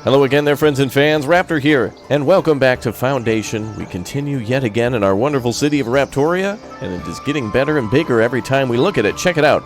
Hello again there, friends and fans. Raptor here, and welcome back to Foundation. We continue yet again in our wonderful city of Raptoria, and it is getting better and bigger every time we look at it. Check it out.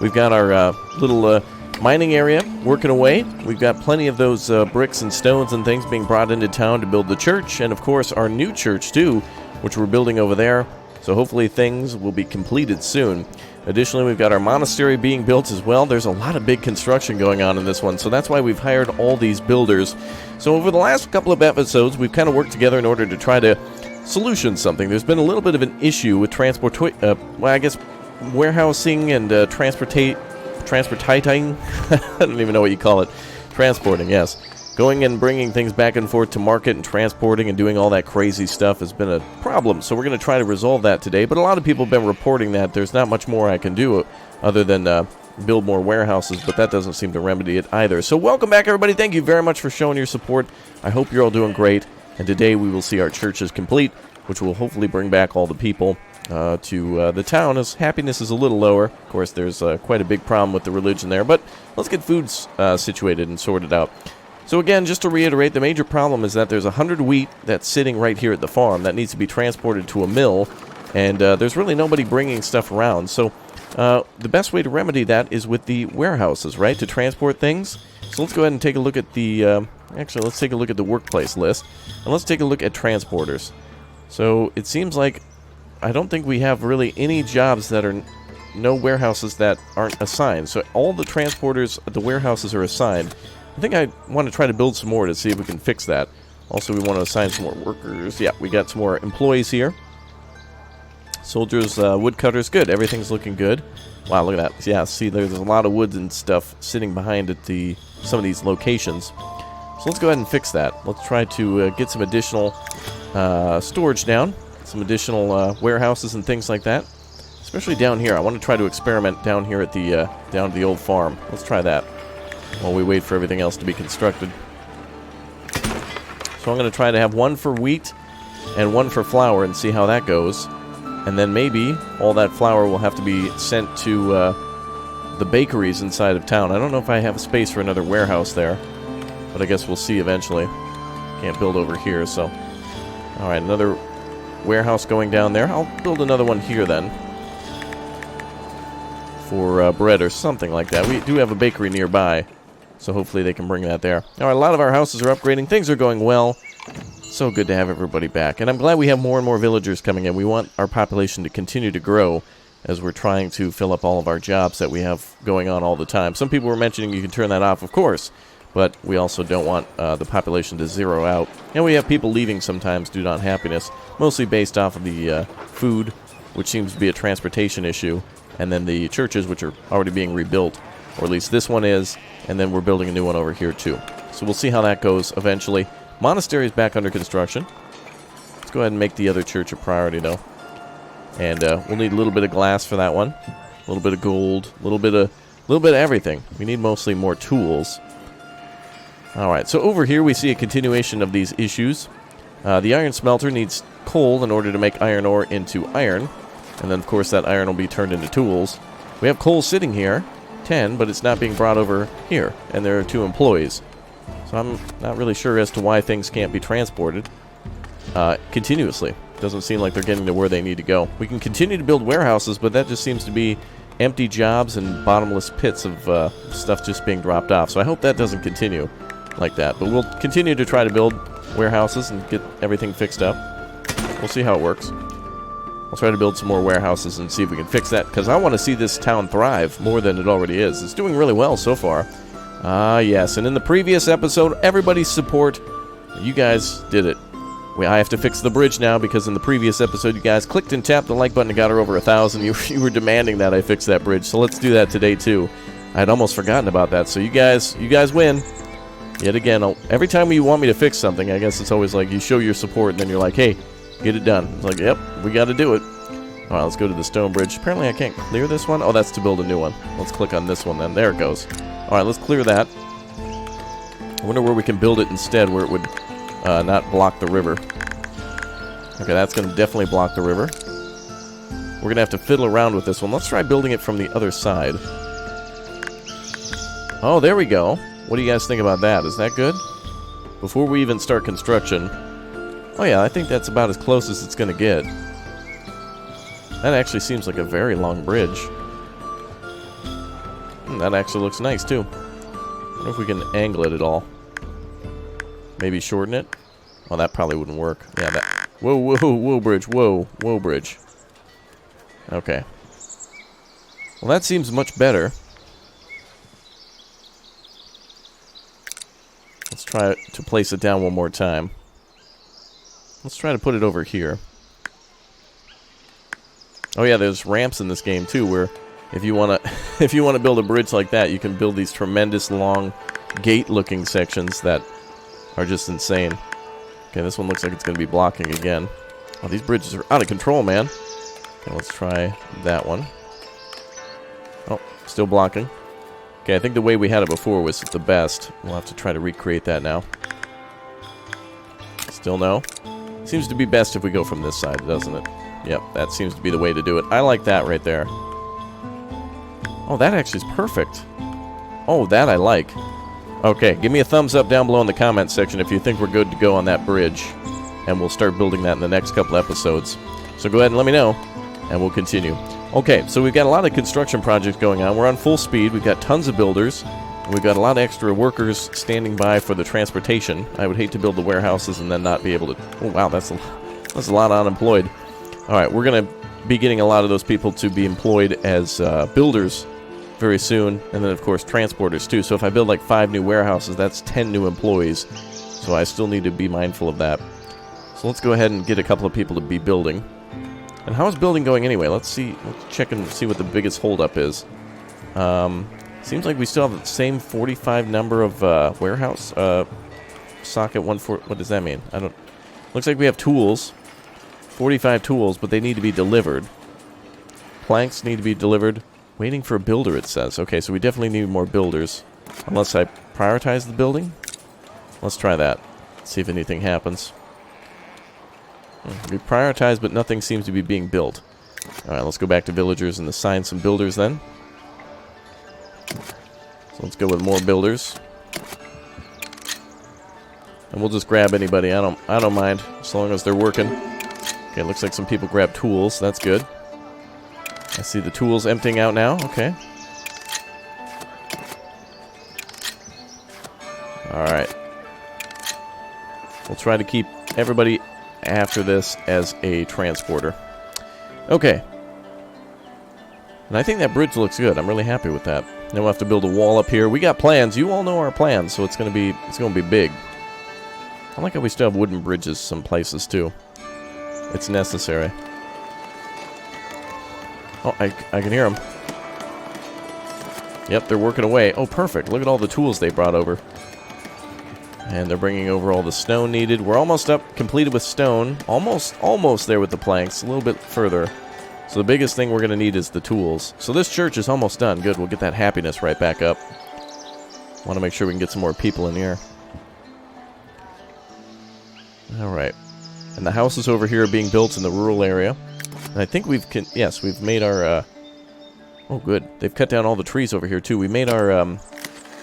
We've got our little mining area working away. We've got plenty of those bricks and stones and things being brought into town to build the church, and of course our new church too, which we're building over there. So hopefully things will be completed soon. Additionally, we've got our monastery being built as well. There's a lot of big construction going on in this one, so that's why we've hired all these builders. So over the last couple of episodes, we've kind of worked together in order to try to solution something. There's been a little bit of an issue with warehousing and transporting. I don't even know what you call it. Transporting, yes. Going and bringing things back and forth to market and transporting and doing all that crazy stuff has been a problem. So we're going to try to resolve that today. But a lot of people have been reporting that there's not much more I can do other than build more warehouses. But that doesn't seem to remedy it either. So welcome back, everybody. Thank you very much for showing your support. I hope you're all doing great. And today we will see our churches complete, which will hopefully bring back all the people to the town, as happiness is a little lower. Of course, there's quite a big problem with the religion there. But let's get food situated and sorted out. So again, just to reiterate, the major problem is that there's 100 wheat that's sitting right here at the farm that needs to be transported to a mill, and there's really nobody bringing stuff around. So the best way to remedy that is with the warehouses, right, to transport things. So let's go ahead and take a look at the, actually, let's take a look at the workplace list, and let's take a look at transporters. So it seems like I don't think we have really any jobs that are no warehouses that aren't assigned. So all the transporters at the warehouses are assigned. I think I want to try to build some more to see if we can fix that. Also, we want to assign some more workers. Yeah, we got some more employees here. Soldiers, woodcutters, good. Everything's looking good. Wow, look at that. Yeah, see, there's a lot of wood and stuff sitting behind at some of these locations. So let's go ahead and fix that. Let's try to get some additional storage down, some additional warehouses and things like that. Especially down here. I want to try to experiment down here at the down at the old farm. Let's try that while we wait for everything else to be constructed. So I'm going to try to have one for wheat and one for flour and see how that goes. And then maybe all that flour will have to be sent to the bakeries inside of town. I don't know if I have space for another warehouse there, but I guess we'll see eventually. Can't build over here, so... Alright, another warehouse going down there. I'll build another one here then, for bread or something like that. We do have a bakery nearby, so hopefully they can bring that there. Alright, a lot of our houses are upgrading. Things are going well. So good to have everybody back. And I'm glad we have more and more villagers coming in. We want our population to continue to grow as we're trying to fill up all of our jobs that we have going on all the time. Some people were mentioning you can turn that off, of course, but we also don't want the population to zero out. And we have people leaving sometimes due to unhappiness, mostly based off of the food, which seems to be a transportation issue, and then the churches, which are already being rebuilt, or at least this one is, and then we're building a new one over here too. So we'll see how that goes eventually. Monastery is back under construction. Let's go ahead and make the other church a priority though. And we'll need a little bit of glass for that one, a little bit of gold, a little bit of everything. We need mostly more tools. Alright, so over here we see a continuation of these issues. The iron smelter needs coal in order to make iron ore into iron. And then, of course, that iron will be turned into tools. We have coal sitting here, 10, but it's not being brought over here. And there are 2 employees. So I'm not really sure as to why things can't be transported continuously. Doesn't seem like they're getting to where they need to go. We can continue to build warehouses, but that just seems to be empty jobs and bottomless pits of stuff just being dropped off. So I hope that doesn't continue like that. But we'll continue to try to build warehouses and get everything fixed up. We'll see how it works. I'll try to build some more warehouses and see if we can fix that, because I want to see this town thrive more than it already is. It's doing really well so far. Yes, and in the previous episode, everybody's support, you guys did it. I have to fix the bridge now, because in the previous episode, you guys clicked and tapped the like button and got her over 1,000. You were demanding that I fix that bridge, so let's do that today too. I'd almost forgotten about that, so you guys win. Yet again, every time you want me to fix something, I guess it's always like you show your support, and then you're like, hey, get it done. It's like, yep, we got to do it. All right, let's go to the stone bridge. Apparently I can't clear this one. Oh, that's to build a new one. Let's click on this one then. There it goes. All right, let's clear that. I wonder where we can build it instead, where it would not block the river. Okay, that's going to definitely block the river. We're going to have to fiddle around with this one. Let's try building it from the other side. Oh, there we go. What do you guys think about that? Is that good? before we even start construction. Oh yeah, I think that's about as close as it's going to get. That actually seems like a very long bridge. That actually looks nice, too. I wonder if we can angle it at all. Maybe shorten it? Oh, that probably wouldn't work. Yeah, that... Whoa, whoa, whoa, bridge. Whoa, whoa, bridge. Okay. Well, that seems much better. Let's try to place it down one more time. Let's try to put it over here. Oh yeah, there's ramps in this game too, where if you wanna if you wanna build a bridge like that, you can build these tremendous long gate-looking sections that are just insane. Okay, this one looks like it's gonna be blocking again. Oh, these bridges are out of control, man. Okay, let's try that one. Oh, still blocking. Okay, I think the way we had it before was the best. We'll have to try to recreate that now. Still no. Seems to be best if we go from this side, doesn't it? Yep, that seems to be the way to do it. I like that right there. Oh, that actually is perfect. Oh, that I like. Okay, give me a thumbs up down below in the comments section if you think we're good to go on that bridge. And we'll start building that in the next couple episodes. So go ahead and let me know, and we'll continue. Okay, so we've got a lot of construction projects going on. We're on full speed. We've got tons of builders. We've got a lot of extra workers standing by for the transportation. I would hate to build the warehouses and then not be able to... Oh, wow, that's a lot of unemployed. All right, we're going to be getting a lot of those people to be employed as builders very soon. And then, of course, transporters, too. So if I build like 5 new warehouses, that's 10 new employees. So I still need to be mindful of that. So let's go ahead and get a couple of people to be building. And how is building going anyway? Let's see. Let's check and see what the biggest holdup is. Seems like we still have the same 45 number of warehouse socket 14. What does that mean? I don't. Looks like we have tools, 45 tools, but they need to be delivered. Planks need to be delivered. Waiting for a builder, it says. Okay, so we definitely need more builders. Unless I prioritize the building. Let's try that. See if anything happens. We prioritize, but nothing seems to be being built. Alright, let's go back to villagers and assign some builders then. So let's go with more builders. And we'll just grab anybody. I don't mind, as long as they're working. Okay, looks like some people grab tools. That's good. I see the tools emptying out now. Okay. Alright. We'll try to keep everybody after this as a transporter. Okay. And I think that bridge looks good. I'm really happy with that. Then we'll have to build a wall up here. We got plans. You all know our plans, so it's gonna be big. I like how we still have wooden bridges some places too. It's necessary. Oh, I can hear them. Yep, they're working away. Oh, perfect. Look at all the tools they brought over. And they're bringing over all the stone needed. We're almost up, completed with stone. Almost there with the planks. A little bit further. So the biggest thing we're going to need is the tools. So this church is almost done. Good, we'll get that happiness right back up. Want to make sure we can get some more people in here. Alright. And the houses over here are being built in the rural area. And I think we've made our... Oh, good. They've cut down all the trees over here, too. We made our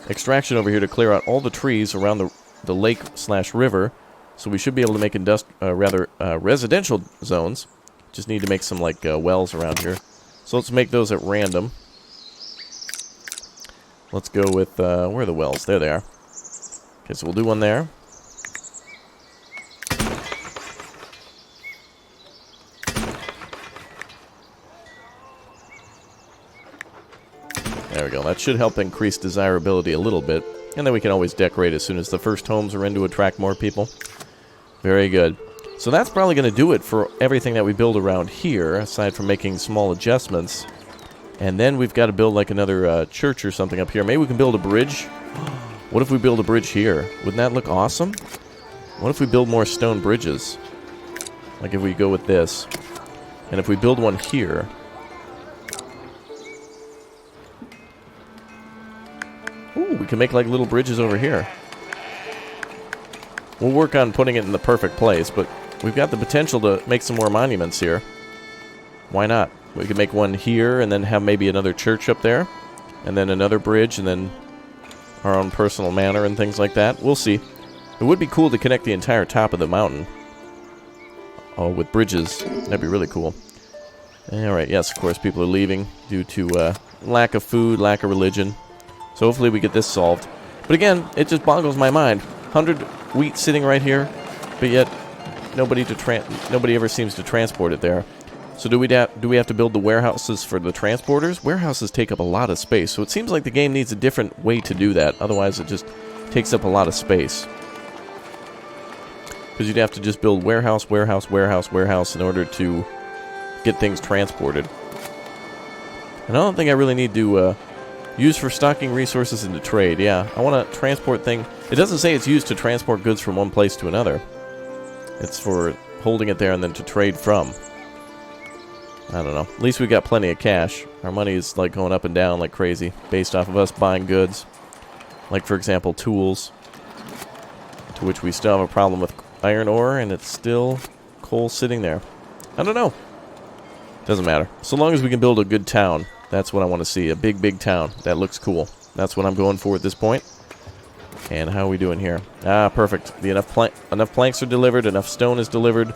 extraction over here to clear out all the trees around the lake/river. So we should be able to make residential zones. Just need to make some, like, wells around here. So let's make those at random. Let's go with, where are the wells? There they are. Okay, so we'll do one there. There we go. That should help increase desirability a little bit. And then we can always decorate as soon as the first homes are in to attract more people. Very good. So that's probably going to do it for everything that we build around here, aside from making small adjustments. And then we've got to build like another church or something up here. Maybe we can build a bridge. What if we build a bridge here? Wouldn't that look awesome? What if we build more stone bridges? Like if we go with this. And if we build one here... Ooh, we can make like little bridges over here. We'll work on putting it in the perfect place, but we've got the potential to make some more monuments here. Why not? We could make one here and then have maybe another church up there. And then another bridge and then our own personal manor and things like that. We'll see. It would be cool to connect the entire top of the mountain. Oh, with bridges. That'd be really cool. Alright, yes, of course, people are leaving due to lack of food, lack of religion. So hopefully we get this solved. But again, it just boggles my mind. 100 wheat sitting right here, but yet nobody ever seems to transport it there. So do we have to build the warehouses for the transporters? Warehouses take up a lot of space, so it seems like the game needs a different way to do that. Otherwise, it just takes up a lot of space. Because you'd have to just build warehouse, warehouse, warehouse, warehouse in order to get things transported. And I don't think I really need to use for stocking resources into trade. Yeah, I want to transport thing. It doesn't say it's used to transport goods from one place to another. It's for holding it there and then to trade from. I don't know. At least we got plenty of cash. Our money is like going up and down like crazy based off of us buying goods. Like, for example, tools. To which we still have a problem with iron ore, and it's still coal sitting there. I don't know. Doesn't matter. So long as we can build a good town, that's what I want to see. A big, big town. That looks cool. That's what I'm going for at this point. And how are we doing here? Ah, perfect. Enough planks are delivered. Enough stone is delivered.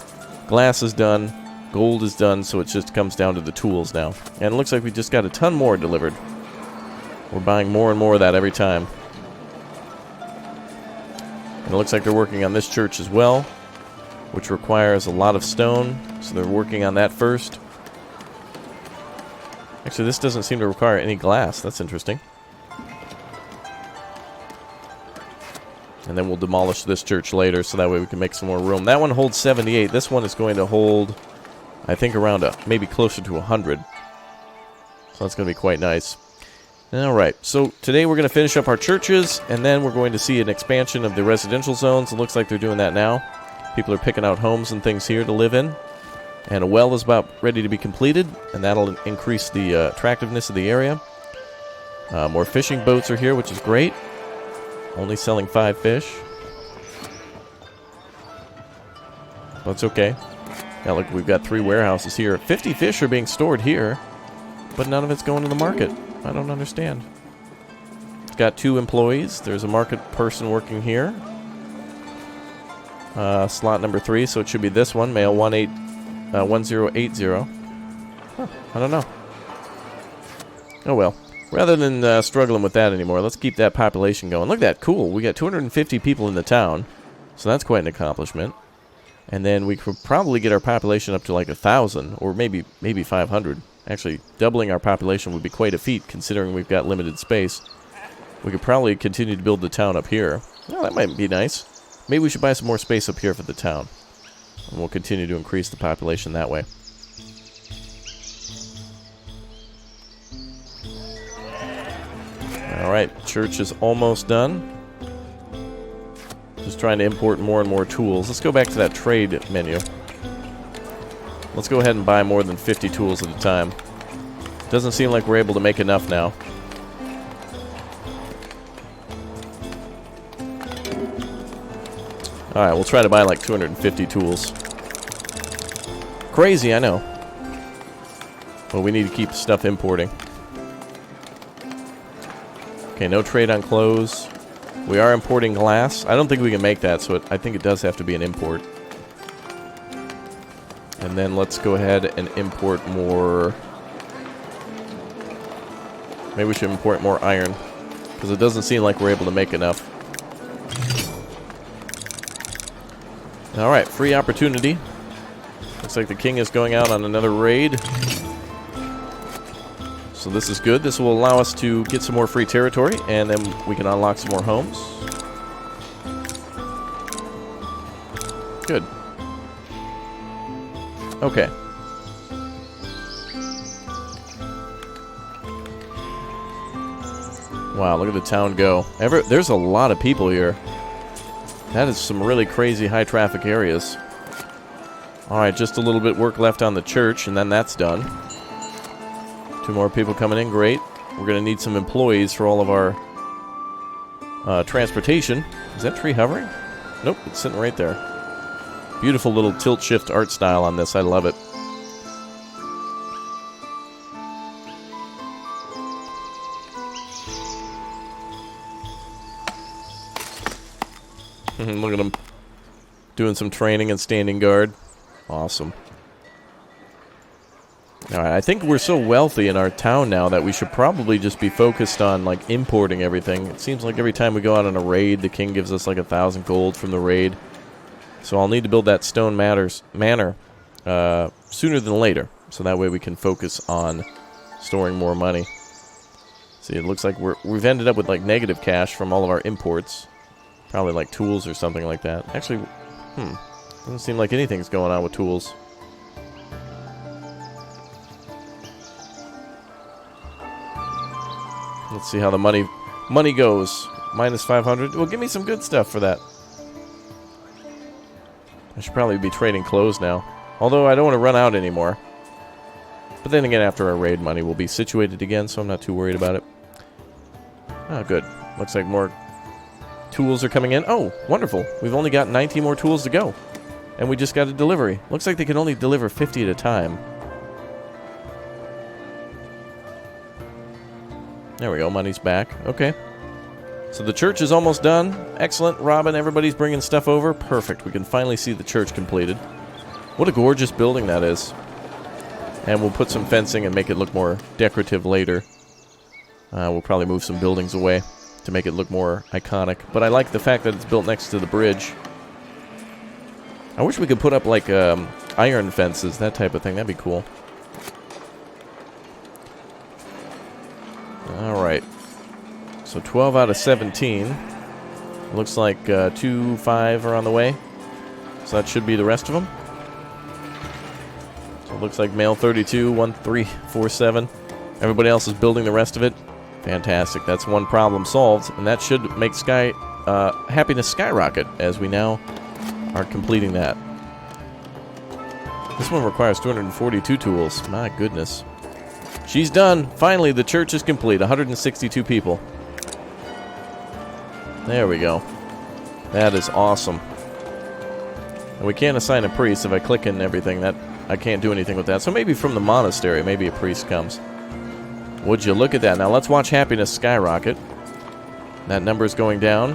Glass is done. Gold is done. So it just comes down to the tools now. And it looks like we just got a ton more delivered. We're buying more and more of that every time. And it looks like they're working on this church as well, which requires a lot of stone. So they're working on that first. Actually, this doesn't seem to require any glass. That's interesting. And then we'll demolish this church later, so that way we can make some more room. That one holds 78. This one is going to hold, I think, around maybe closer to 100. So that's going to be quite nice. Alright, so today we're going to finish up our churches, and then we're going to see an expansion of the residential zones. It looks like they're doing that now. People are picking out homes and things here to live in. And a well is about ready to be completed, and that'll increase the attractiveness of the area. More fishing boats are here, which is great. Only selling 5 fish. That's okay. Yeah, look, we've got 3 warehouses here. 50 fish are being stored here, but none of it's going to the market. I don't understand. It's got 2 employees. There's a market person working here. Slot number 3, so it should be this one, male 1080. Huh, I don't know. Oh well. Rather than struggling with that anymore, let's keep that population going. Look at that, cool. We got 250 people in the town, so that's quite an accomplishment. And then we could probably get our population up to like 1,000, or maybe 500. Actually, doubling our population would be quite a feat, considering we've got limited space. We could probably continue to build the town up here. Well, that might be nice. Maybe we should buy some more space up here for the town. And we'll continue to increase the population that way. Alright, church is almost done. Just trying to import more and more tools. Let's go back to that trade menu. Let's go ahead and buy more than 50 tools at a time. Doesn't seem like we're able to make enough now. Alright, we'll try to buy like 250 tools. Crazy, I know. But we need to keep stuff importing. Okay, no trade on clothes. We are importing glass. I don't think we can make that, so I think it does have to be an import. And then let's go ahead and import more. Maybe we should import more iron, because it doesn't seem like we're able to make enough. Alright, free opportunity. Looks like the king is going out on another raid. So this is good. This will allow us to get some more free territory, and then we can unlock some more homes. Good. Okay. Wow, look at the town go. There's a lot of people here. That is some really crazy high traffic areas. Alright, just a little bit work left on the church, and then that's done. 2 more people coming in, great. We're going to need some employees for all of our transportation. Is that tree hovering? Nope, it's sitting right there. Beautiful little tilt-shift art style on this, I love it. Look at them. Doing some training and standing guard. Awesome. Alright, I think we're so wealthy in our town now that we should probably just be focused on, like, importing everything. It seems like every time we go out on a raid, the king gives us, like, 1,000 gold from the raid. So I'll need to build that stone manor sooner than later. So that way we can focus on storing more money. See, it looks like we've ended up with, like, negative cash from all of our imports. Probably, like, tools or something like that. Actually, doesn't seem like anything's going on with tools. Let's see how the money goes. Minus 500. Well, give me some good stuff for that. I should probably be trading clothes now. Although I don't want to run out anymore. But then again, after our raid, money will be situated again, so I'm not too worried about it. Oh, good. Looks like more tools are coming in. Oh, wonderful. We've only got 19 more tools to go. And we just got a delivery. Looks like they can only deliver 50 at a time. There we go, money's back. Okay. So the church is almost done. Excellent, Robin, everybody's bringing stuff over. Perfect, we can finally see the church completed. What a gorgeous building that is. And we'll put some fencing and make it look more decorative later. We'll probably move some buildings away to make it look more iconic. But I like the fact that it's built next to the bridge. I wish we could put up, like, iron fences, that type of thing. That'd be cool. Alright. So 12 out of 17. Looks like 2, 5 are on the way. So that should be the rest of them. So it looks like male 32, 1, 3, 4, 7. Everybody else is building the rest of it. Fantastic. That's one problem solved. And that should make happiness skyrocket as we now are completing that. This one requires 242 tools. My goodness. She's done. Finally, the church is complete. 162 people. There we go. That is awesome. And we can't assign a priest. If I click in everything, that I can't do anything with that. So maybe from the monastery, maybe a priest comes. Would you look at that? Now let's watch happiness skyrocket. That number is going down.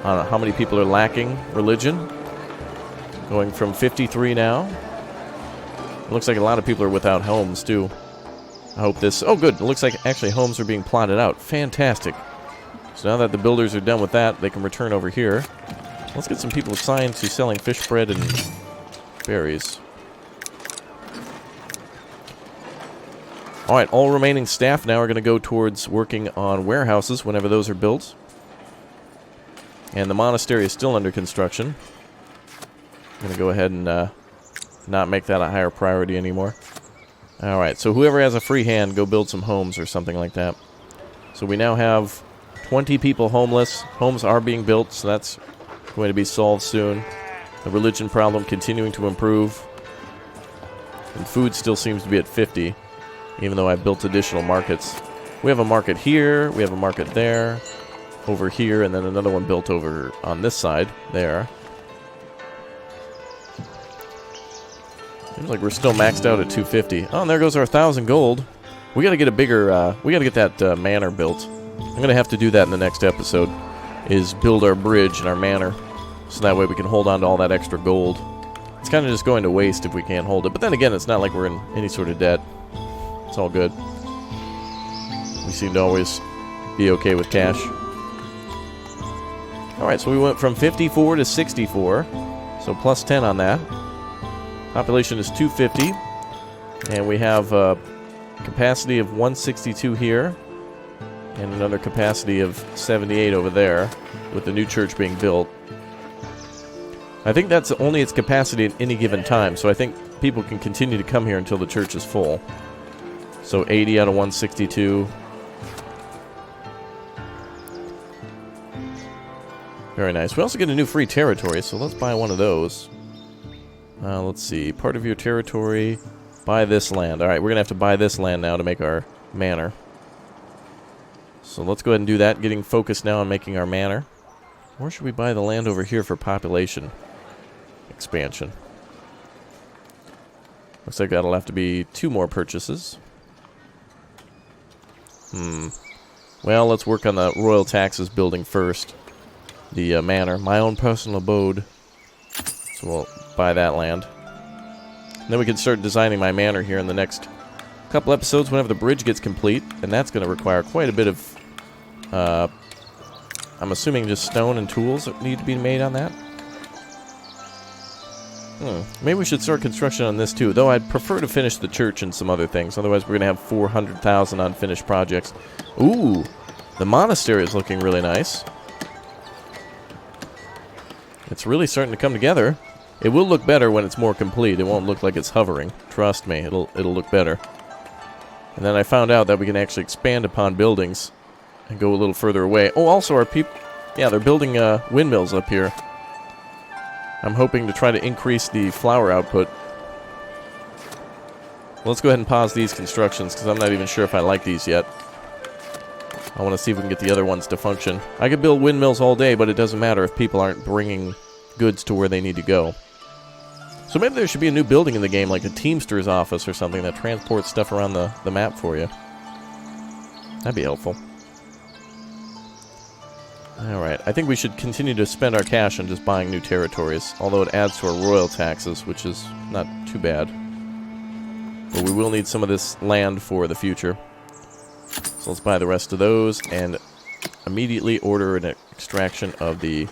I don't know how many people are lacking religion. Going from 53 now. It looks like a lot of people are without homes, too. I hope this... Oh, good. It looks like actually homes are being plotted out. Fantastic. So now that the builders are done with that, they can return over here. Let's get some people assigned to selling fish bread and berries. Alright, all remaining staff now are going to go towards working on warehouses whenever those are built. And the monastery is still under construction. I'm going to go ahead and not make that a higher priority anymore. Alright, so whoever has a free hand, go build some homes or something like that. So we now have 20 people homeless. Homes are being built, so that's going to be solved soon. The religion problem continuing to improve. And food still seems to be at 50, even though I've built additional markets. We have a market here, we have a market there, over here, and then another one built over on this side, there. Seems like we're still maxed out at 250. Oh, and there goes our 1,000 gold. We gotta get a bigger, we gotta get that manor built. I'm gonna have to do that in the next episode, is build our bridge and our manor, so that way we can hold on to all that extra gold. It's kind of just going to waste if we can't hold it, but then again, it's not like we're in any sort of debt. It's all good. We seem to always be okay with cash. Alright, so we went from 54 to 64, so plus 10 on that. Population is 250, and we have a capacity of 162 here, and another capacity of 78 over there, with the new church being built. I think that's only its capacity at any given time, so I think people can continue to come here until the church is full. So 80 out of 162. Very nice. We also get a new free territory, so let's buy one of those. Let's see. Part of your territory. Buy this land. Alright, we're going to have to buy this land now to make our manor. So let's go ahead and do that. Getting focused now on making our manor. Or should we buy the land over here for population expansion? Looks like that'll have to be 2 more purchases. Well, let's work on the royal taxes building first. the manor, my own personal abode. So we'll buy that land. And then we can start designing my manor here in the next couple episodes whenever the bridge gets complete. And that's going to require quite a bit of, I'm assuming just stone and tools that need to be made on that. Maybe we should start construction on this too, though I'd prefer to finish the church and some other things. Otherwise we're going to have 400,000 unfinished projects. Ooh, the monastery is looking really nice. It's really starting to come together. It will look better when it's more complete. It won't look like it's hovering. Trust me, it'll look better. And then I found out that we can actually expand upon buildings and go a little further away. Oh, also our people, yeah, they're building windmills up here. I'm hoping to try to increase the flour output. Well, let's go ahead and pause these constructions because I'm not even sure if I like these yet. I want to see if we can get the other ones to function. I could build windmills all day, but it doesn't matter if people aren't bringing goods to where they need to go. So maybe there should be a new building in the game, like a Teamster's office or something that transports stuff around the map for you. That'd be helpful. Alright, I think we should continue to spend our cash on just buying new territories, although it adds to our royal taxes, which is not too bad. But we will need some of this land for the future. So let's buy the rest of those and immediately order an extraction of the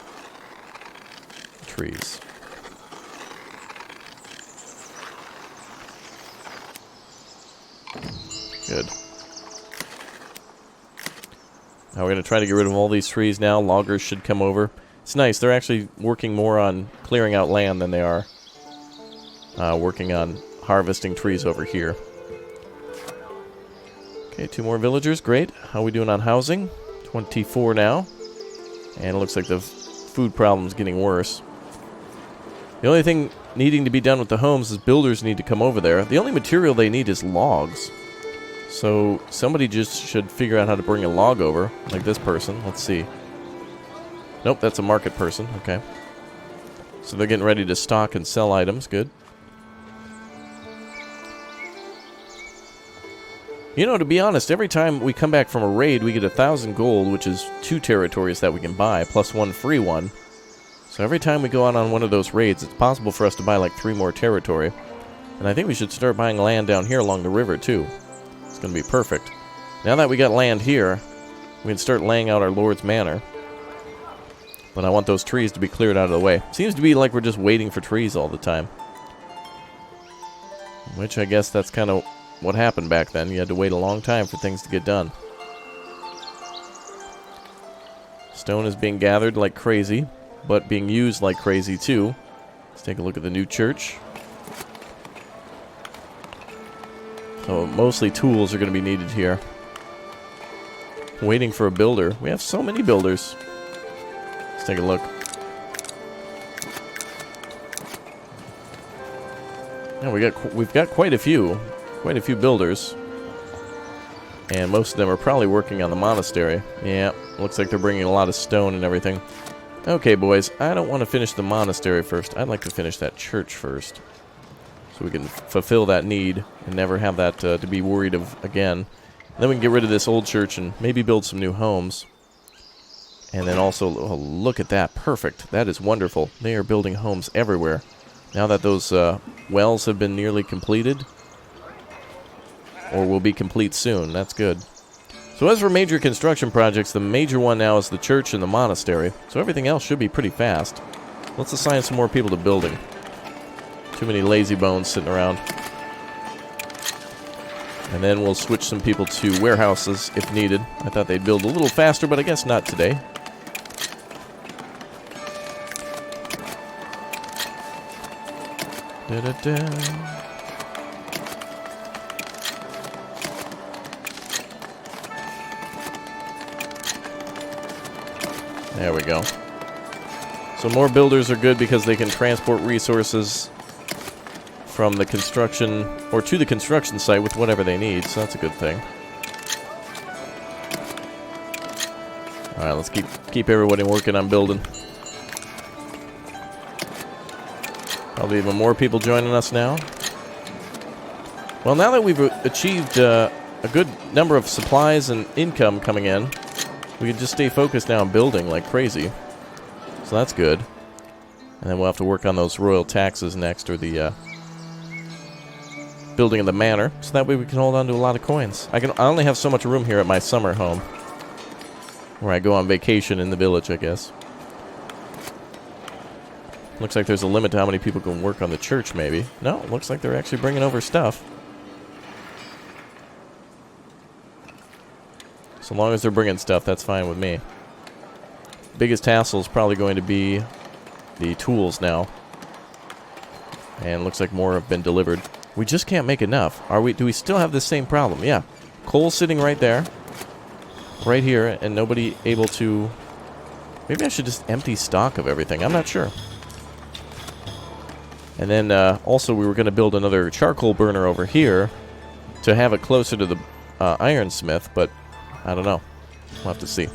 trees. Good. Now we're going to try to get rid of all these trees now. Loggers should come over. It's nice. They're actually working more on clearing out land than they are working on harvesting trees over here. Okay, 2 more villagers. Great. How are we doing on housing? 24 now. And it looks like the food problem's getting worse. The only thing needing to be done with the homes is builders need to come over there. The only material they need is logs. So somebody just should figure out how to bring a log over, like this person. Let's see. Nope, that's a market person. Okay. So they're getting ready to stock and sell items. Good. You know, to be honest, every time we come back from a raid, we get 1,000 gold, which is 2 territories that we can buy, plus 1 free one. So every time we go out on one of those raids, it's possible for us to buy like 3 more territory. And I think we should start buying land down here along the river, too. It's going to be perfect. Now that we got land here, we can start laying out our Lord's Manor. But I want those trees to be cleared out of the way. Seems to be like we're just waiting for trees all the time. Which I guess that's kind of what happened back then. You had to wait a long time for things to get done. Stone is being gathered like crazy, but being used like crazy too. Let's take a look at the new church. So mostly tools are going to be needed here. Waiting for a builder. We have so many builders. Let's take a look. Yeah, we've got quite a few builders, and most of them are probably working on the monastery. Yeah, looks like they're bringing a lot of stone and everything. Okay, boys, I don't want to finish the monastery first. I'd like to finish that church first, so we can fulfill that need and never have that to be worried of again. Then we can get rid of this old church and maybe build some new homes. And then also, oh, look at that. Perfect. That is wonderful. They are building homes everywhere. Now that those wells have been nearly completed, or will be complete soon, that's good. So as for major construction projects, the major one now is the church and the monastery. So everything else should be pretty fast. Let's assign some more people to building. Too many lazy bones sitting around. And then we'll switch some people to warehouses if needed. I thought they'd build a little faster, but I guess not today. Da-da-da. There we go. So more builders are good because they can transport resources from the construction, or to the construction site with whatever they need, so that's a good thing. Alright, let's keep everybody working on building. Probably even more people joining us now. Well, now that we've achieved a good number of supplies and income coming in, we can just stay focused now on building like crazy. So that's good. And then we'll have to work on those royal taxes next, or the building of the manor, so that way we can hold on to a lot of coins. I only have so much room here at my summer home, where I go on vacation in the village, I guess. Looks like there's a limit to how many people can work on the church, maybe. No, it looks like they're actually bringing over stuff. So long as they're bringing stuff, that's fine with me. Biggest hassle is probably going to be the tools now. And looks like more have been delivered. We just can't make enough. Do we still have the same problem? Yeah. Coal sitting right there. Right here, and nobody able to... Maybe I should just empty stock of everything. I'm not sure. And then also we were going to build another charcoal burner over here to have it closer to the ironsmith, but I don't know. We'll have to see.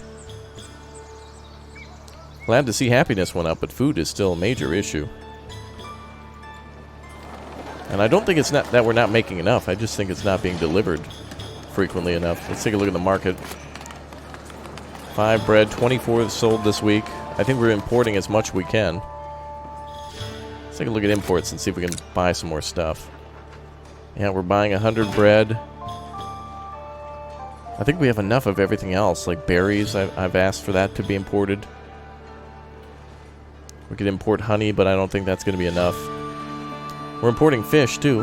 Glad to see happiness went up, but food is still a major issue. And I don't think it's not that we're not making enough. I just think it's not being delivered frequently enough. Let's take a look at the market. 5 bread, 24 sold this week. I think we're importing as much as we can. Let's take a look at imports and see if we can buy some more stuff. Yeah, we're buying 100 bread. I think we have enough of everything else, like berries. I've asked for that to be imported. We could import honey, but I don't think that's going to be enough. We're importing fish, too.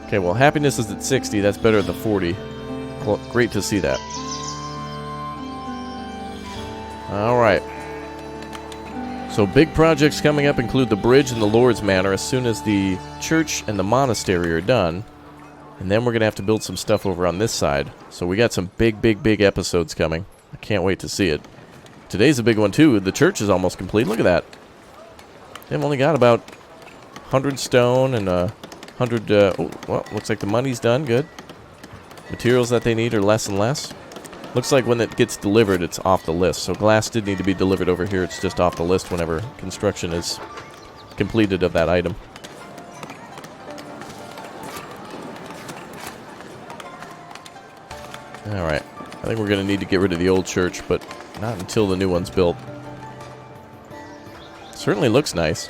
Okay, well, happiness is at 60. That's better than 40. Well, great to see that. Alright. So big projects coming up include the bridge and the Lord's Manor as soon as the church and the monastery are done. And then we're going to have to build some stuff over on this side. So we got some big episodes coming. I can't wait to see it. Today's a big one, too. The church is almost complete. Look at that. They've only got about 100 stone and 100... well, looks like the money's done. Good. Materials that they need are less and less. Looks like when it gets delivered, it's off the list. So glass did need to be delivered over here. It's just off the list whenever construction is completed of that item. Alright. I think we're going to need to get rid of the old church, but not until the new one's built. Certainly looks nice.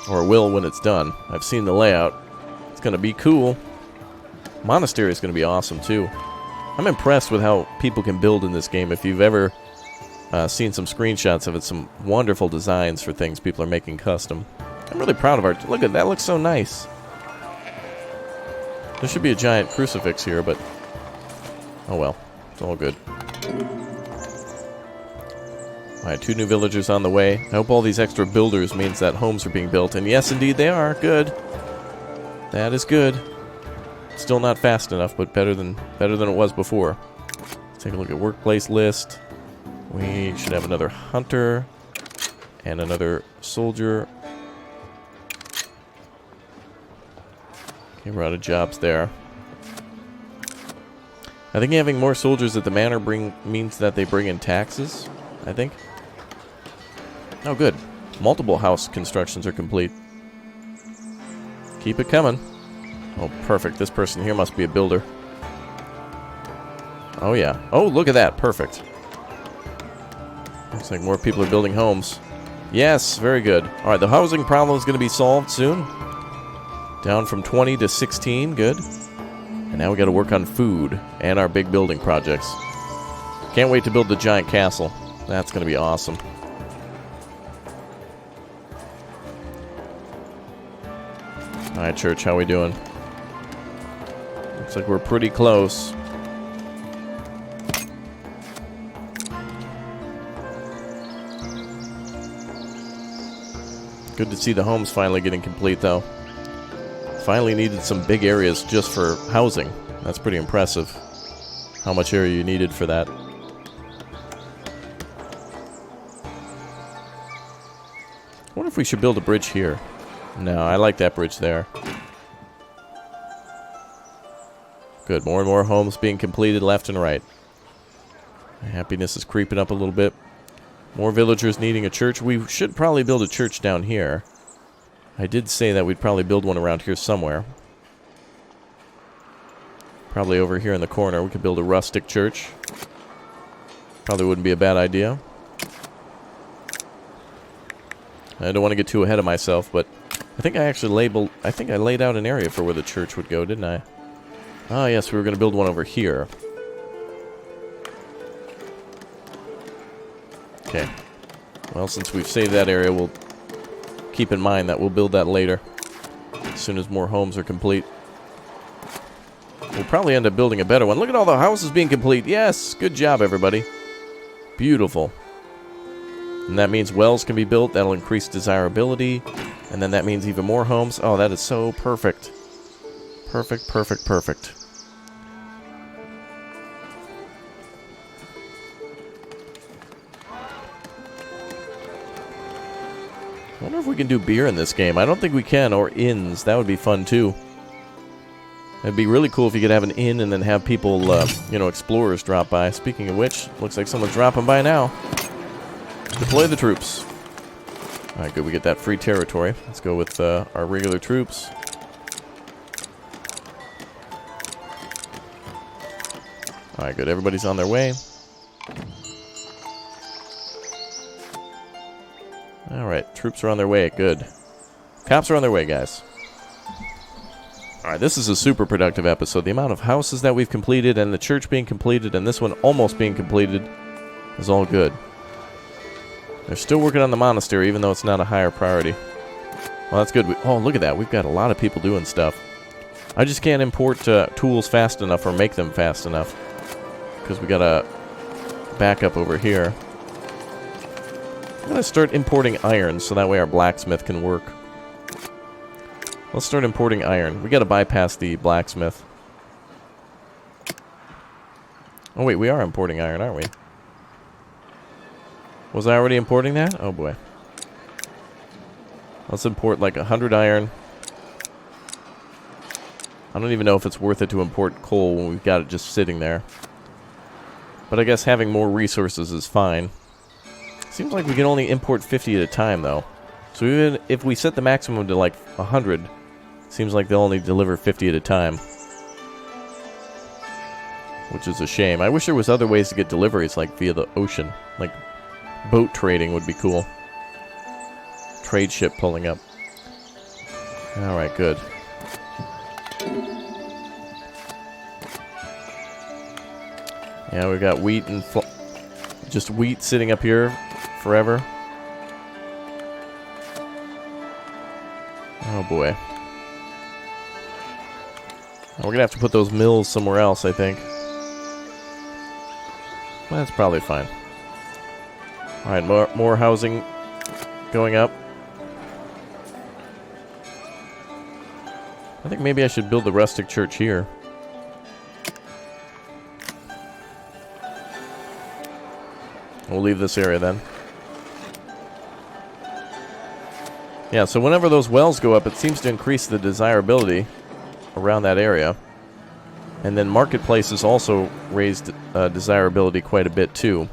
Or will when it's done. I've seen the layout. It's going to be cool. Monastery is going to be awesome, too. I'm impressed with how people can build in this game. If you've ever seen some screenshots of it, some wonderful designs for things people are making custom. I'm really proud of our... Look at that, looks so nice. There should be a giant crucifix here, but... oh well. It's all good. Alright, 2 new villagers on the way. I hope all these extra builders means that homes are being built. And yes, indeed they are. Good. That is good. Still not fast enough, but better than it was before. Let's take a look at workplace list. We should have another hunter and another soldier. Okay, we're out of jobs there. I think having more soldiers at the manor means that they bring in taxes, I think. Oh, good. Multiple house constructions are complete. Keep it coming. Oh, perfect. This person here must be a builder. Oh, yeah. Oh, look at that. Perfect. Looks like more people are building homes. Yes, very good. All right, the housing problem is going to be solved soon. Down from 20 to 16. Good. And now we got to work on food and our big building projects. Can't wait to build the giant castle. That's going to be awesome. All right, church, how we doing? Looks like we're pretty close. Good to see the homes finally getting complete, though. Finally needed some big areas just for housing. That's pretty impressive. How much area you needed for that. I wonder if we should build a bridge here. No, I like that bridge there. Good, more and more homes being completed left and right. Happiness is creeping up a little bit. More villagers needing a church. We should probably build a church down here. I did say that we'd probably build one around here somewhere. Probably over here in the corner, we could build a rustic church. Probably wouldn't be a bad idea. I don't want to get too ahead of myself, but I think I actually laid out an area for where the church would go, didn't I? Ah, yes, we were going to build one over here. Okay. Well, since we've saved that area, we'll keep in mind that we'll build that later. As soon as more homes are complete. We'll probably end up building a better one. Look at all the houses being complete. Yes! Good job, everybody. Beautiful. And that means wells can be built. That'll increase desirability. And then that means even more homes. Oh, that is so perfect. Perfect, perfect, perfect. I wonder if we can do beer in this game. I don't think we can, or inns. That would be fun, too. It'd be really cool if you could have an inn and then have people, you know, explorers drop by. Speaking of which, looks like someone's dropping by now. Deploy the troops. Alright, good. We get that free territory. Let's go with our regular troops. Alright, good. Everybody's on their way. Alright, troops are on their way. Good. Cops are on their way, guys. Alright, this is a super productive episode. The amount of houses that we've completed and the church being completed and this one almost being completed is all good. They're still working on the monastery even though it's not a higher priority. Well, that's good. Oh, look at that. We've got a lot of people doing stuff. I just can't import tools fast enough or make them fast enough. Because we got a backup over here. I'm going to start importing iron so that way our blacksmith can work. Let's start importing iron. We got to bypass the blacksmith. Oh wait, we are importing iron, aren't we? Was I already importing that? Oh boy. Let's import like 100 iron. I don't even know if it's worth it to import coal when we've got it just sitting there. But I guess having more resources is fine. Seems like we can only import 50 at a time though. So even if we set the maximum to like 100, seems like they'll only deliver 50 at a time. Which is a shame. I wish there was other ways to get deliveries like via the ocean. Like boat trading would be cool. Trade ship pulling up. Alright, good. Yeah, we've got wheat and just wheat sitting up here forever. Oh boy. We're gonna have to put those mills somewhere else, I think. Well, that's probably fine. Alright, more housing going up. I think maybe I should build the rustic church here. We'll leave this area then. Yeah, so whenever those wells go up, it seems to increase the desirability around that area. And then marketplaces also raised desirability quite a bit too.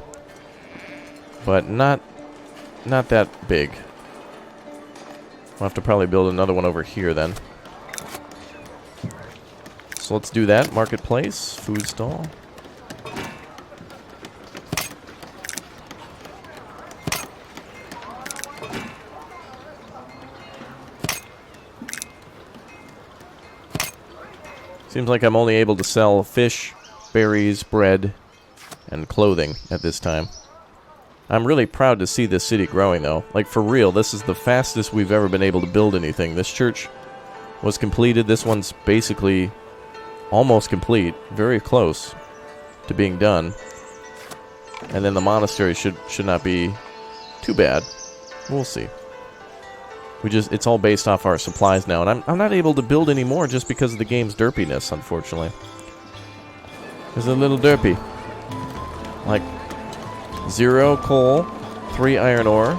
But not that big. We'll have to probably build another one over here then. So let's do that. Marketplace, food stall. Seems like I'm only able to sell fish, berries, bread, and clothing at this time. I'm really proud to see this city growing, though. Like, for real, this is the fastest we've ever been able to build anything. This church was completed. This one's basically almost complete. Very close to being done. And then the monastery should not be too bad. We'll see. It's all based off our supplies now, and I'm not able to build any more just because of the game's derpiness, unfortunately. It's a little derpy. Like, 0 coal, 3 iron ore,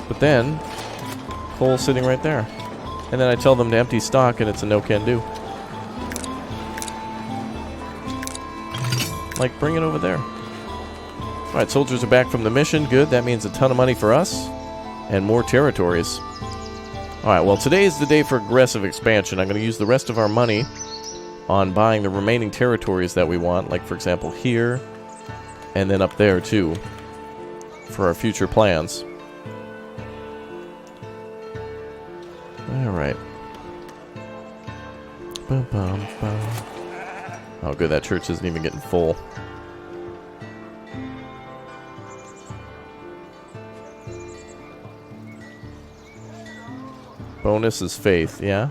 but then coal sitting right there. And then I tell them to empty stock, and it's a no-can-do. Like, bring it over there. Alright, soldiers are back from the mission. Good, that means a ton of money for us, and more territories. Alright, well, today is the day for aggressive expansion. I'm going to use the rest of our money on buying the remaining territories that we want, like for example here, and then up there too, for our future plans. Alright. Oh good, that church isn't even getting full. Bonus is faith, yeah?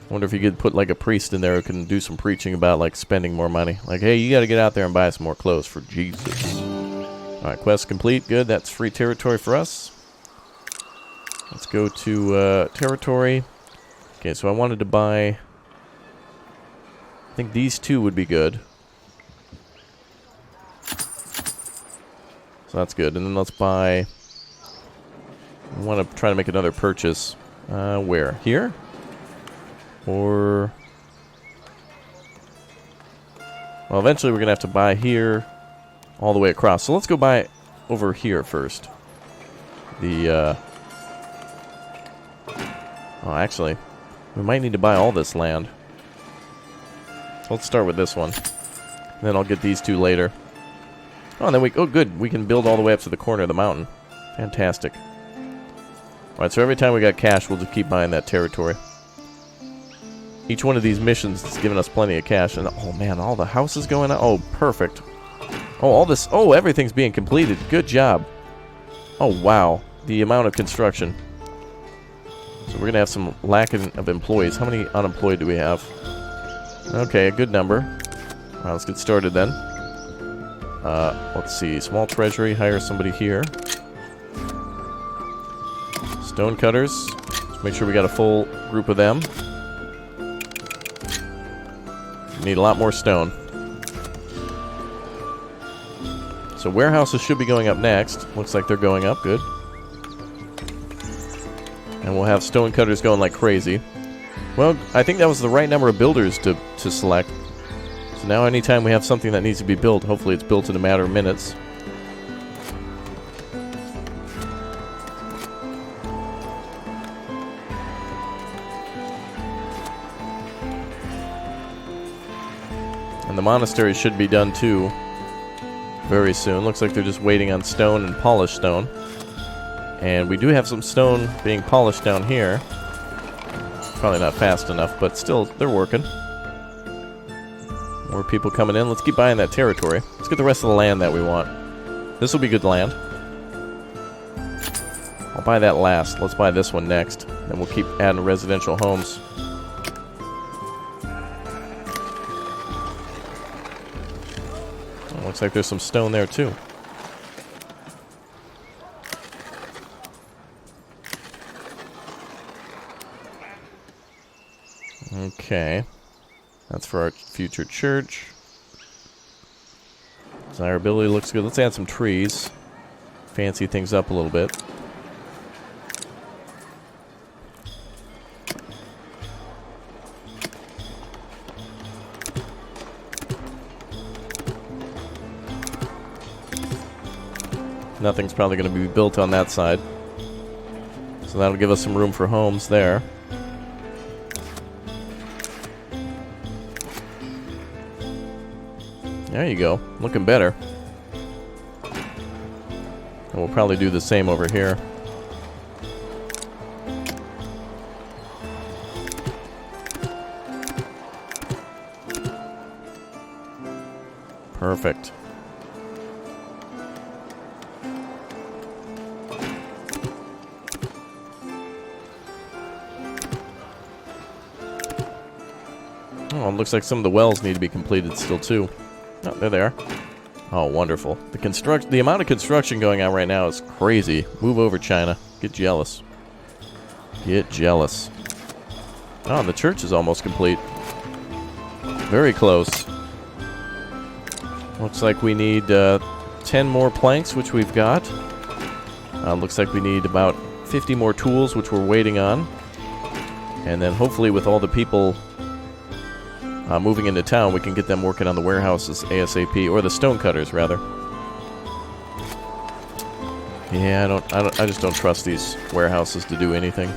Wonder if you could put like a priest in there who can do some preaching about like spending more money. Like, hey, you gotta get out there and buy some more clothes for Jesus. Alright, quest complete. Good, that's free territory for us. Let's go to territory. Okay, so I wanted to buy... I think these two would be good. So that's good. And then let's buy... I want to try to make another purchase. Where? Here? Or... Well, eventually we're going to have to buy here all the way across. So let's go buy over here first. The, Oh, actually, we might need to buy all this land. So let's start with this one. And then I'll get these two later. Oh, and then oh, good. We can build all the way up to the corner of the mountain. Fantastic. Alright, so every time we got cash, we'll just keep buying that territory. Each one of these missions is giving us plenty of cash. And oh man, all the houses going up. Oh, perfect. Oh, all this. Oh, everything's being completed. Good job. Oh, wow. The amount of construction. So we're going to have some lacking of employees. How many unemployed do we have? Okay, a good number. Alright, let's get started then. Let's see. Small treasury. Hire somebody here. Stone cutters. Let's make sure we got a full group of them. Need a lot more stone. So warehouses should be going up next. Looks like they're going up. Good. And we'll have stone cutters going like crazy. Well, I think that was the right number of builders to select. So now anytime we have something that needs to be built, hopefully it's built in a matter of minutes. And the monastery should be done too very soon. Looks like they're just waiting on stone and polished stone. And we do have some stone being polished down here. Probably not fast enough, but still, they're working. More people coming in. Let's keep buying that territory. Let's get the rest of the land that we want. This will be good land. I'll buy that last. Let's buy this one next. Then we'll keep adding residential homes. Looks like there's some stone there too. Okay. That's for our future church. Desirability looks good. Let's add some trees. Fancy things up a little bit. Nothing's probably going to be built on that side. So that'll give us some room for homes there. There you go. Looking better. And we'll probably do the same over here. Perfect. Oh, it looks like some of the wells need to be completed still too. Oh, they're there. Oh, wonderful. The amount of construction going on right now is crazy. Move over, China. Get jealous. Get jealous. Oh, and the church is almost complete. Very close. Looks like we need 10 more planks, which we've got. Looks like we need about 50 more tools, which we're waiting on. And then hopefully with all the people moving into town, we can get them working on the warehouses ASAP, or the stone cutters rather. Yeah, I just don't trust these warehouses to do anything.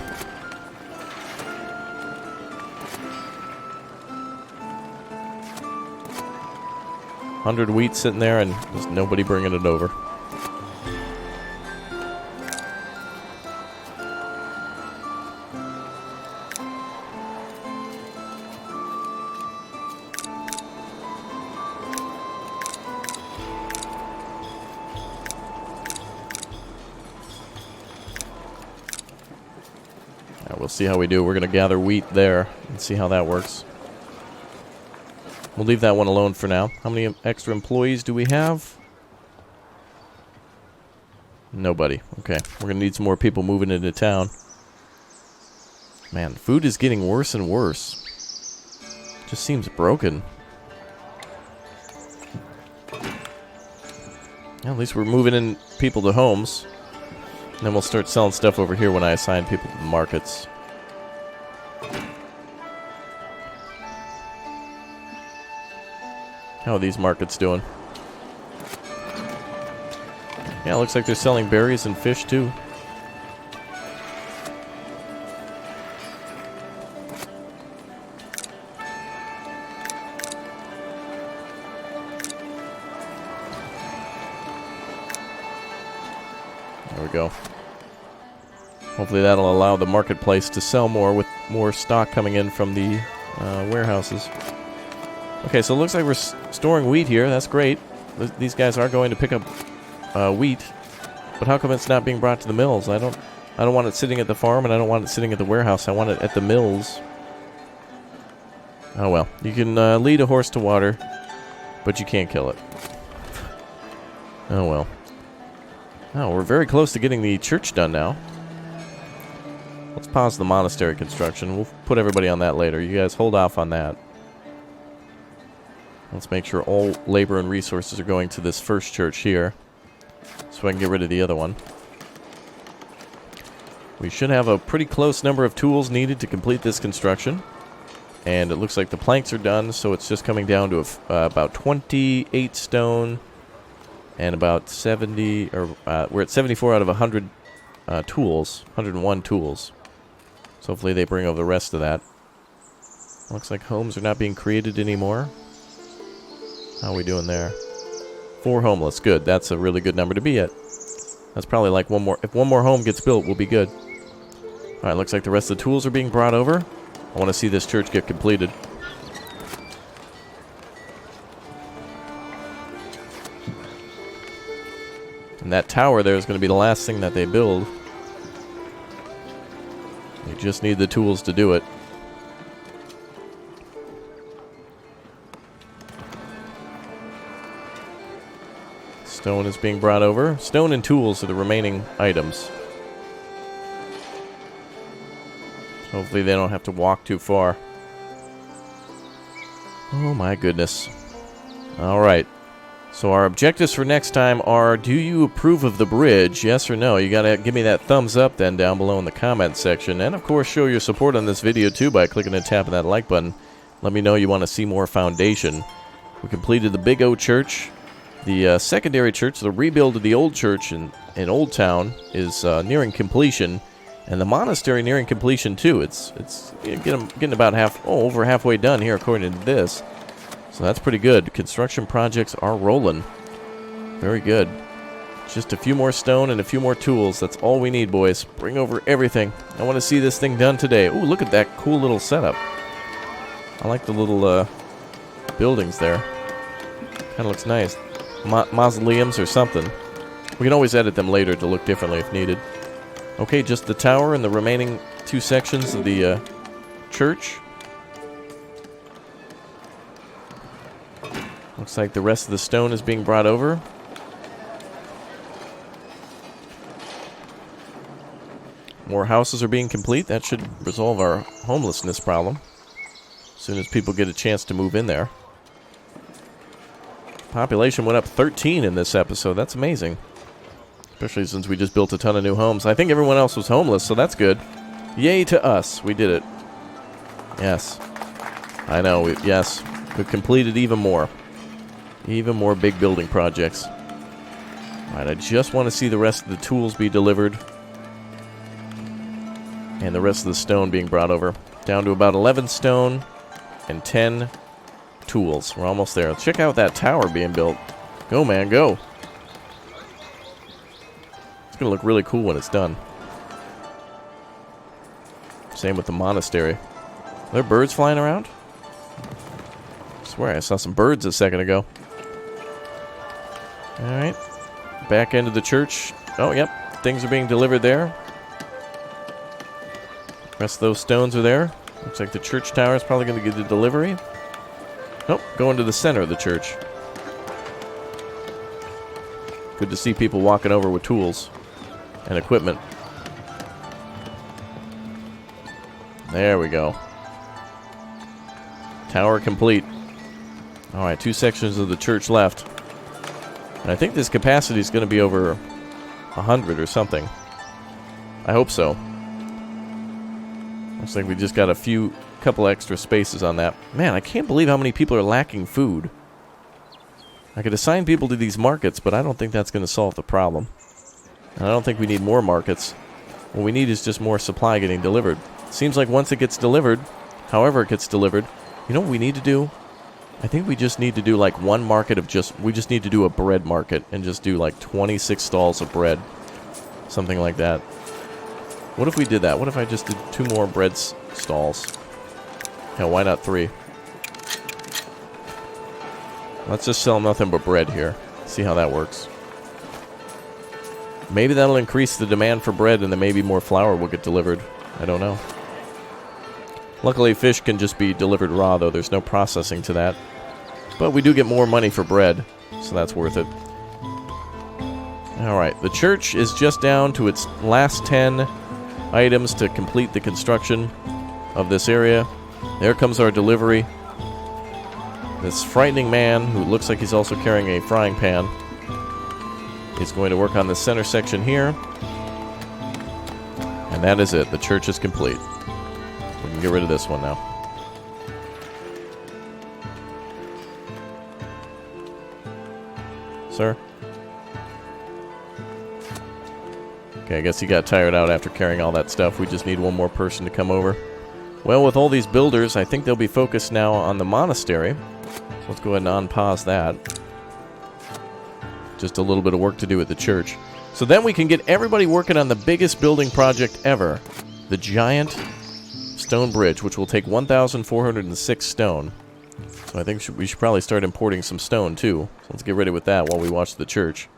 100 wheat sitting there and just nobody bringing it over. We'll see how we do. We're going to gather wheat there and see how that works. We'll leave that one alone for now. How many extra employees do we have? Nobody. Okay. We're going to need some more people moving into town. Man, food is getting worse and worse. Just seems broken. At least we're moving in people to homes. And then we'll start selling stuff over here when I assign people to the markets. How are these markets doing? Yeah, it looks like they're selling berries and fish too. There we go. Hopefully that'll allow the marketplace to sell more with more stock coming in from the warehouses. Okay, so it looks like we're storing wheat here. That's great. These guys are going to pick up wheat, but how come it's not being brought to the mills? I don't want it sitting at the farm, and I don't want it sitting at the warehouse. I want it at the mills. Oh well, you can lead a horse to water, but you can't kill it. Oh well. Oh, we're very close to getting the church done now. Let's pause the monastery construction. We'll put everybody on that later. You guys hold off on that. Let's make sure all labor and resources are going to this first church here, so I can get rid of the other one. We should have a pretty close number of tools needed to complete this construction. And it looks like the planks are done, so it's just coming down to about 28 stone and about 70, or we're at 74 out of 100 tools, 101 tools. So hopefully they bring over the rest of that. Looks like homes are not being created anymore. How are we doing there? 4 homeless. Good. That's a really good number to be at. That's probably like one more. If one more home gets built, we'll be good. Alright, looks like the rest of the tools are being brought over. I want to see this church get completed. And that tower there is going to be the last thing that they build. They just need the tools to do it. Stone is being brought over. Stone and tools are the remaining items. Hopefully they don't have to walk too far. Oh my goodness. Alright. So our objectives for next time are, do you approve of the bridge? Yes or no? You gotta give me that thumbs up then down below in the comments section. And of course show your support on this video too by clicking and tapping that like button. Let me know you want to see more foundation. We completed the Big O Church. The secondary church, the rebuild of the old church in Old Town, is nearing completion, and the monastery nearing completion too. It's getting about over halfway done here according to this, so that's pretty good. Construction projects are rolling. Very good. Just a few more stone and a few more tools. That's all we need, boys. Bring over everything. I want to see this thing done today. Ooh, look at that cool little setup. I like the little buildings there. Kind of looks nice. Mausoleums or something. We can always edit them later to look differently if needed. Okay, just the tower and the remaining 2 sections of the church. Looks like the rest of the stone is being brought over. More houses are being complete. That should resolve our homelessness problem as soon as people get a chance to move in there. Population went up 13 in this episode. That's amazing. Especially since we just built a ton of new homes. I think everyone else was homeless, so that's good. Yay to us. We did it. Yes. I know. Yes. We've completed even more. Even more big building projects. Alright, I just want to see the rest of the tools be delivered. And the rest of the stone being brought over. Down to about 11 stone and 10 tools. We're almost there. Check out that tower being built. Go, man, go. It's going to look really cool when it's done. Same with the monastery. Are there birds flying around? I swear I saw some birds a second ago. Alright. Back end of the church. Oh, yep. Things are being delivered there. Rest of those stones are there. Looks like the church tower is probably going to get the delivery. Nope, going to the center of the church. Good to see people walking over with tools and equipment. There we go. Tower complete. Alright, 2 sections of the church left. And I think this capacity is going to be over 100 or something. I hope so. Looks like we just got a couple extra spaces on that. Man, I can't believe how many people are lacking food. I could assign people to these markets, but I don't think that's going to solve the problem. And I don't think we need more markets. What we need is just more supply getting delivered. Seems like once it gets delivered, however it gets delivered, you know what we need to do? I think we just need to do like one market of we just need to do a bread market and just do like 26 stalls of bread. Something like that. What if we did that? What if I just did 2 more bread stalls? Hell, why not 3? Let's just sell nothing but bread here. See how that works. Maybe that'll increase the demand for bread and then maybe more flour will get delivered. I don't know. Luckily, fish can just be delivered raw, though. There's no processing to that. But we do get more money for bread, so that's worth it. Alright, the church is just down to its last 10 items to complete the construction of this area. There comes our delivery. This frightening man, who looks like he's also carrying a frying pan, is going to work on the center section here. And that is it. The church is complete. We can get rid of this one now. Sir? Okay, I guess he got tired out after carrying all that stuff. We just need one more person to come over. Well, with all these builders, I think they'll be focused now on the monastery. So let's go ahead and unpause that. Just a little bit of work to do at the church. So then we can get everybody working on the biggest building project ever. The giant stone bridge, which will take 1,406 stone. So I think we should probably start importing some stone, too. So let's get ready with that while we watch the church.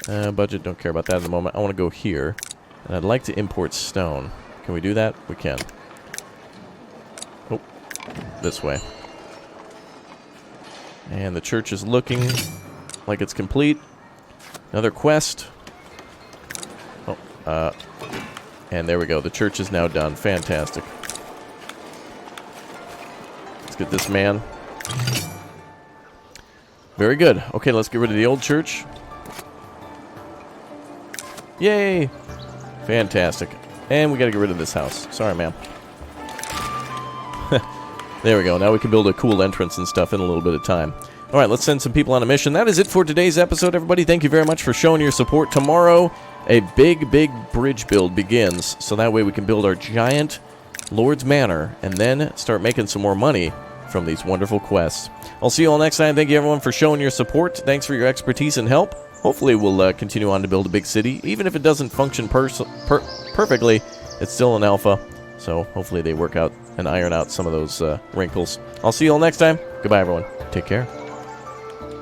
Budget, don't care about that at the moment. I want to go here. And I'd like to import stone. Can we do that? We can. Oh, this way. And the church is looking like it's complete. Another quest. Oh, and there we go. The church is now done. Fantastic. Let's get this man. Very good. Okay, let's get rid of the old church. Yay! Fantastic. And we gotta get rid of this house. Sorry, ma'am. There we go. Now we can build a cool entrance and stuff in a little bit of time. Alright, let's send some people on a mission. That is it for today's episode, everybody. Thank you very much for showing your support. Tomorrow, a big bridge build begins, so that way we can build our giant Lord's Manor and then start making some more money from these wonderful quests. I'll see you all next time. Thank you, everyone, for showing your support. Thanks for your expertise and help. Hopefully, we'll continue on to build a big city. Even if it doesn't function perfectly, it's still an alpha. So hopefully they work out and iron out some of those wrinkles. I'll see you all next time. Goodbye, everyone. Take care.